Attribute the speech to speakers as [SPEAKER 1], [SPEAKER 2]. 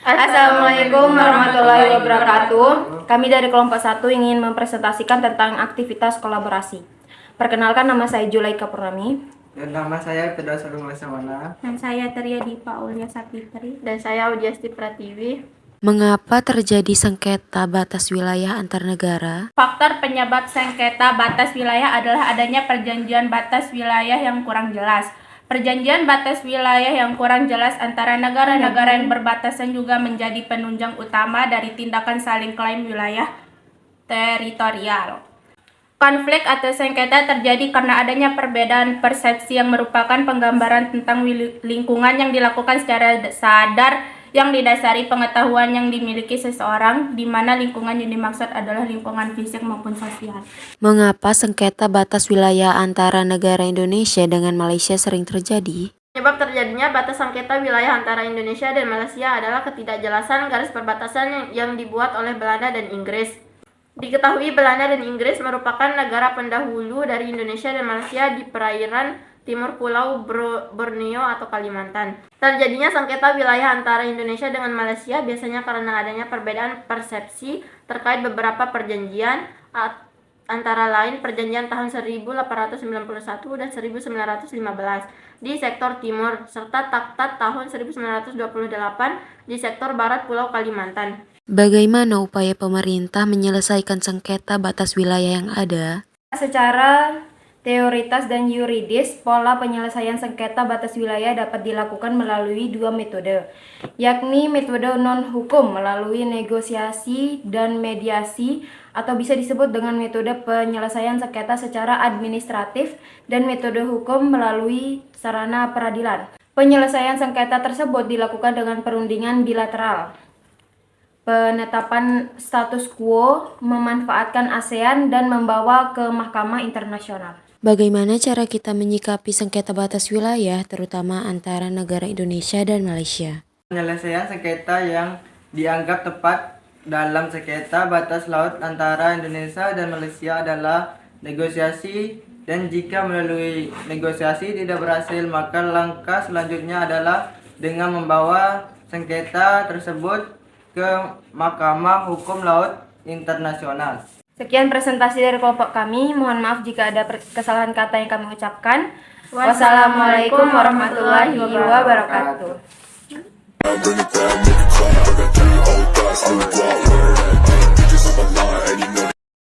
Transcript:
[SPEAKER 1] Assalamualaikum warahmatullahi wabarakatuh. Kami dari kelompok 1 ingin mempresentasikan tentang aktivitas kolaborasi. Perkenalkan, nama saya Julaika Purnami.
[SPEAKER 2] Dan nama saya Firdaus Sawana.
[SPEAKER 3] Dan saya Triadi Paulia Sapitri.
[SPEAKER 4] Dan saya Audiasti Pratiwi.
[SPEAKER 5] Mengapa terjadi sengketa batas wilayah antar negara?
[SPEAKER 3] Faktor penyebab sengketa batas wilayah adalah adanya perjanjian batas wilayah yang kurang jelas. Perjanjian batas wilayah yang kurang jelas antara negara-negara yang berbatasan juga menjadi penunjang utama dari tindakan saling klaim wilayah teritorial. Konflik atau sengketa terjadi karena adanya perbedaan persepsi yang merupakan penggambaran tentang lingkungan yang dilakukan secara sadar yang didasari pengetahuan yang dimiliki seseorang, di mana lingkungan yang dimaksud adalah lingkungan fisik maupun sosial.
[SPEAKER 5] Mengapa sengketa batas wilayah antara negara Indonesia dengan Malaysia sering terjadi?
[SPEAKER 4] Penyebab terjadinya batas sengketa wilayah antara Indonesia dan Malaysia adalah ketidakjelasan garis perbatasan yang dibuat oleh Belanda dan Inggris. Diketahui Belanda dan Inggris merupakan negara pendahulu dari Indonesia dan Malaysia di perairan timur Pulau Borneo atau Kalimantan. Terjadinya sengketa wilayah antara Indonesia dengan Malaysia biasanya karena adanya perbedaan persepsi terkait beberapa perjanjian, antara lain perjanjian tahun 1891 dan 1915 di sektor timur, serta Taktat tahun 1928 di sektor barat Pulau Kalimantan.
[SPEAKER 5] Bagaimana upaya pemerintah menyelesaikan sengketa batas wilayah yang ada?
[SPEAKER 1] Secara teoritis dan yuridis, pola penyelesaian sengketa batas wilayah dapat dilakukan melalui dua metode, yakni metode non-hukum melalui negosiasi dan mediasi, atau bisa disebut dengan metode penyelesaian sengketa secara administratif, dan metode hukum melalui sarana peradilan. Penyelesaian sengketa tersebut dilakukan dengan perundingan bilateral, penetapan status quo, memanfaatkan ASEAN, dan membawa ke mahkamah internasional.
[SPEAKER 5] Bagaimana cara kita menyikapi sengketa batas wilayah, terutama antara negara Indonesia dan Malaysia?
[SPEAKER 2] Penyelesaian sengketa yang dianggap tepat dalam sengketa batas laut antara Indonesia dan Malaysia adalah negosiasi, dan jika melalui negosiasi tidak berhasil, maka langkah selanjutnya adalah dengan membawa sengketa tersebut ke Mahkamah Hukum Laut Internasional.
[SPEAKER 1] Sekian presentasi dari kelompok kami. Mohon maaf jika ada kesalahan kata yang kami ucapkan. Wassalamualaikum warahmatullahi wabarakatuh.